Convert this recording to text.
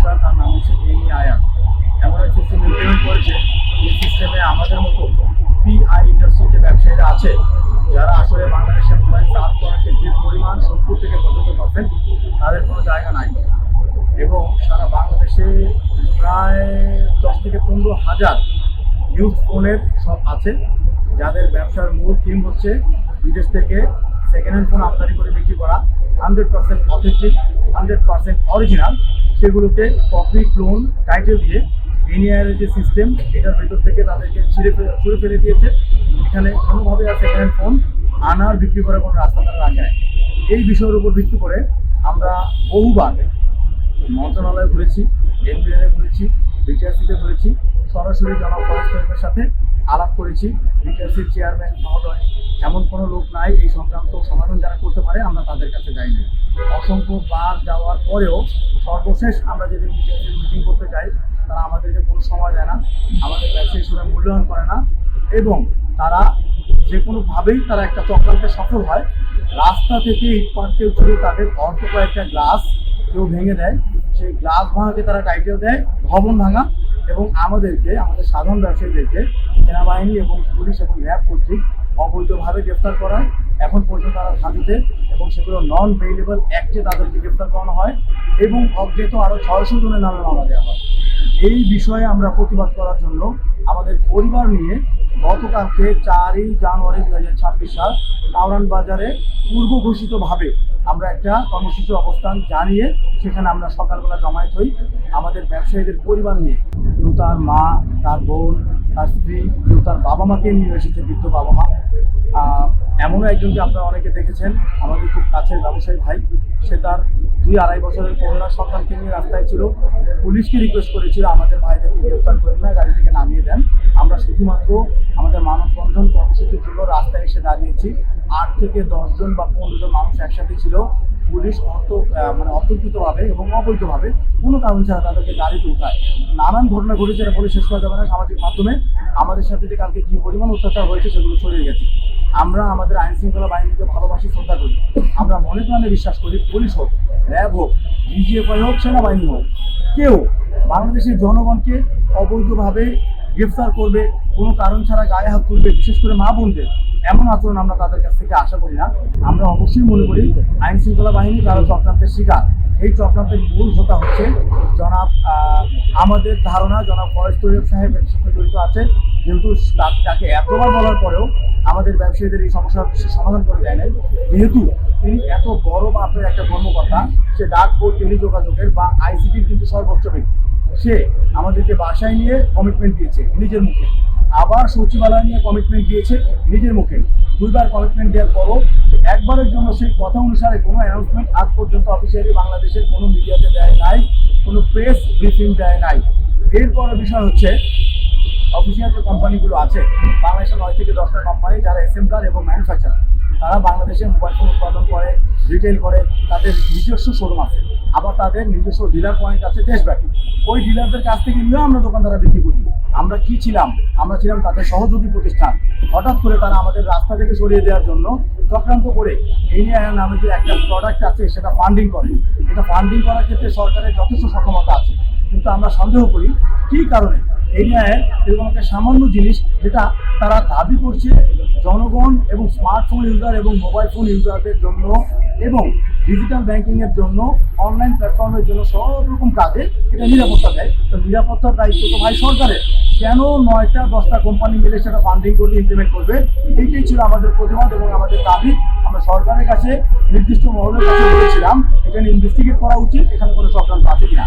ব্যবসা, তার নাম হচ্ছে এনইআইআর। এমন এক সিস্টেম ইমপ্লিমেন্ট করেছে, এই সিস্টেমে আমাদের মতো পিআই ইন্ডাস্ট্রির যে ব্যবসায়ীরা আছে, যারা আসলে বাংলাদেশের মোবাইল চার্জ করার ক্ষেত্রে পরিমাণ 70 থেকে 75% তাদের কোনো জায়গা নাই। এবং সারা বাংলাদেশে প্রায় 10 থেকে 15,000 ইউজ ফোনের শপ আছে, যাদের ব্যবসার মূল থিম হচ্ছে বিদেশ থেকে সেকেন্ড হ্যান্ড ফোন আমদানি করে বিক্রি করা, 100% অথেন্টিক, 100% অরিজিনাল, সেগুলোকে কপি, ক্লোন, টাইটেল দিয়ে এনইআইআর যে সিস্টেম, এটার ভেতর থেকে তাদেরকে ছুঁড়ে ফেলে দিয়েছে। এখানে কোনোভাবে আর সেকেন্ড হ্যান্ড ফোন আনার বিক্রি করার কোনো রাস্তা তারা রাখে না। এই বিষয়ের উপর ভিত্তি করে আমরা বহুবার মন্ত্রণালয়ে ঘুরেছি, এনবিআরে ঘুরেছি, বিটিআরসিতে ঘুরেছি, সরাসরি জনাব ফরেস্টের সাথে আলাপ করেছি। বিটিআরসির চেয়ারম্যান মহোদয়, এমন কোনো লোক নাই এই সংক্রান্ত সমাধান যারা করতে পারে, আমরা তাদের কাছে যাই না। অসংখ্য বার যাওয়ার পরেও সর্বশেষ আমরা যেদিন বিটিআরসির মিটিং করতে যাই, তারা আমাদেরকে কোনো সময় দেয় না, আমাদের ব্যবসায়ী হিসেবে মূল্যায়ন করে না, এবং তারা যে কোনোভাবেই তারা একটা চক্রান্তে সফল হয়। রাস্তা থেকে ইটপাটকেল ছুড়ে তাদের অল্প কয়েকটা গ্লাস কেউ ভেঙে দেয়, সেই গ্লাস ভাঙাকে তারা টাইটেল দেয় ভবন ভাঙা, এবং আমাদের সাধারণ ব্যবসায়ীদেরকে সেনাবাহিনী এবং পুলিশ এবং র্যাব কর্তৃক অবৈধভাবে গ্রেফতার করায়। এখন পর্যন্ত তারা হাজতে, এবং সেগুলো নন বেইলেবল অ্যাক্টে তাদেরকে গ্রেফতার করানো হয়, এবং অজ্ঞাত আরও 600 জনের নামে মামলা দেওয়া হয়। এই বিষয়ে আমরা প্রতিবাদ করার জন্য আমাদের পরিবার নিয়ে গতকালকে 4ই জানুয়ারি 2026 সাল কাউরান বাজারে পূর্ব ঘোষিতভাবে আমরা একটা কর্মসূচি অবস্থান জানিয়ে সেখানে আমরা সকালবেলা জমায়েত হই আমাদের ব্যবসায়ীদের পরিবার নিয়ে। কেউ তার মা, তার বোন, তার স্ত্রী, কেউ তার বাবা মাকে নিয়ে এসেছে, বৃদ্ধ বাবা মা। এমনও একজনকে আপনারা অনেকে দেখেছেন, আমাদের খুব কাছের ব্যবসায়ী ভাই, সে তার 2-2.5 বছরের করোনা সন্তানকে নিয়ে রাস্তায় ছিল। পুলিশকে রিকোয়েস্ট করেছিল আমাদের ভাইদেরকে গ্রেফতার করেন না, গাড়ি থেকে নামিয়ে দেন। আমরা শুধুমাত্র আমাদের মানববন্ধন কর্মসূচির জন্য রাস্তায় এসে দাঁড়িয়েছি। 8 থেকে 10 জন বা 15 জন মানুষ একসাথে ছিল। পুলিশ অতর্কিতভাবে এবং অবৈধভাবে কোনো কারণ ছাড়া তাদেরকে গাড়িতে উঠায়। নানান ঘটনা ঘটেছে, এটা বলে শেষ করা যাবে না। সামাজিক মাধ্যমে আমাদের সাথে যে কালকে কী পরিমাণ অত্যাচার হয়েছে সেগুলো ছড়িয়ে গেছে। আমরা আমাদের আইন শৃঙ্খলা বাহিনীকে ভালোবাসি, শ্রদ্ধা করি। আমরা মনে প্রাণে বিশ্বাস করি, পুলিশ হোক, র্যাব হোক, ডিজিএফআই হোক, সেনাবাহিনী হোক, কেউ বাংলাদেশের জনগণকে অবৈধভাবে গ্রেফতার করবে, কোনো কারণ ছাড়া গায়ে হাত তুলবে, বিশেষ করে মা বোনদের, এমন আচরণ আমরা তাদের কাছ থেকে আশা করি না। আমরা অবশ্যই মনে করি আইন শৃঙ্খলা বাহিনী তারা চক্রান্তের শিকার। এই চক্রান্তের মূল হোতা হচ্ছে জনাব, আমাদের ধারণা জনাব ফরেস্ট সাহেব এর সাথে জড়িত আছে। যেহেতু তাকে এতবার বলার পরেও আমাদের ব্যবসায়ীদের এই সমস্যার সমাধান করে দেয় নাই, যেহেতু তিনি এত বড় মাপের একটা কর্মকর্তা, সে ডাক ও টেলিযোগাযোগের বা আইসিটির কিন্তু সর্বোচ্চ ব্যক্তি। সে আমাদেরকে বাসায় নিয়ে কমিটমেন্ট দিয়েছে নিজের মুখে, আবার সচিবালয় নিয়ে কমিটমেন্ট দিয়েছে নিজের মুখে। 2বার কমিটমেন্ট দেওয়ার পরও একবারের জন্য সেই কথা অনুসারে কোনো অ্যানাউন্সমেন্ট আজ পর্যন্ত অফিসিয়ালি বাংলাদেশের কোনো মিডিয়াতে দেয় নাই, কোনো প্রেস ব্রিফিং দেয় নাই। এরপরের বিষয় হচ্ছে অফিসিয়াল যে কোম্পানিগুলো আছে, বাংলাদেশের 9 থেকে 10টা কোম্পানি যারা অ্যাসেম্বলার এবং ম্যানুফ্যাকচারার, তারা বাংলাদেশে মোবাইল ফোন উৎপাদন করে, রিটেল করে, তাদের নিজস্ব শোরুম আছে, আবার তাদের নিজস্ব ডিলার পয়েন্ট আছে দেশব্যাপী। ওই ডিলারদের কাছ থেকে নিয়েও আমরা দোকানদারা বিক্রি করি। আমরা কি ছিলাম? আমরা ছিলাম তাদের সহযোগী প্রতিষ্ঠান। হঠাৎ করে তারা আমাদের রাস্তা থেকে সরিয়ে দেওয়ার জন্য চক্রান্ত করে এনইআইআর নামে যে একটা প্রোডাক্ট আছে সেটা ফান্ডিং করে। এটা ফান্ডিং করার ক্ষেত্রে সরকারের যথেষ্ট সক্ষমতা আছে, কিন্তু আমরা সন্দেহ করি কী কারণে এনইআইআর এরকম একটা সামান্য জিনিস, যেটা তারা দাবি করছে জনগণ এবং স্মার্টফোন ইউজার এবং মোবাইল ফোন ইউজারদের জন্য এবং ডিজিটাল ব্যাংকিংয়ের জন্য, অনলাইন প্ল্যাটফর্মের জন্য, সব রকম কাজে এটা নিরাপত্তা দেয়। তো নিরাপত্তার দায়িত্ব তো ভাই সরকারের, কেন 9টা 10টা কোম্পানি মিলে সেটা ফান্ডিং করে ইমপ্লিমেন্ট করবে? এইটাই ছিল আমাদের প্রতিবাদ এবং আমাদের দাবি। আমরা সরকারের কাছে, নির্দিষ্ট মহলের কাছে বলেছিলাম এটা ইনভেস্টিগেট করা উচিত, এখানে কোনো চক্রান্ত আছে কিনা।